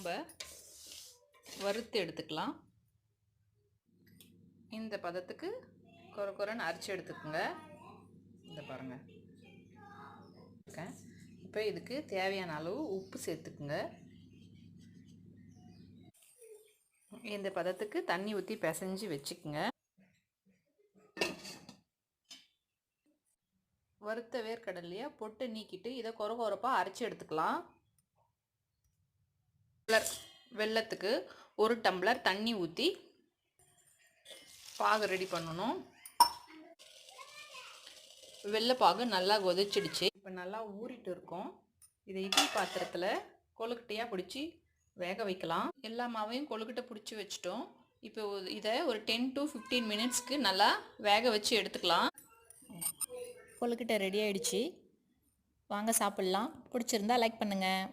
நம்ம வறுத்து எடுத்துக்கலாம். இந்த பதத்துக்கு கொர கொரன்னு அரைச்சி எடுத்துக்கோங்க. இந்த பாருங்கள். இப்போ இதுக்கு தேவையான அளவு உப்பு சேர்த்துக்குங்க. இந்த பதத்துக்கு தண்ணி ஊற்றி பிசைஞ்சு வச்சுக்குங்க. வறுத்த வேர்க்கடலையை பொட்டு நீக்கிட்டு இதை கொர கொரப்பாக அரைச்சி எடுத்துக்கலாம். வெல்லத்துக்கு 1 டம்ளர் தண்ணி ஊற்றி பாகு ரெடி பண்ணணும். வெள்ளைப்பாகு நல்லா கொதிச்சிடுச்சு. இப்போ நல்லா ஊறிட்டு இருக்கோம். இதை இட்லி பாத்திரத்தில் கொழுக்கட்டையாக பிடிச்சி வேக வைக்கலாம். எல்லா மாவையும் கொழுக்கட்டை பிடிச்சி வச்சிட்டோம். இப்போ இதை ஒரு 10 to 15 மினிட்ஸ்க்கு நல்லா வேக வச்சு எடுத்துக்கலாம். கொழுக்கட்டை ரெடி ஆகிடுச்சு. வாங்க சாப்பிட்லாம். பிடிச்சிருந்தா லைக் பண்ணுங்கள்.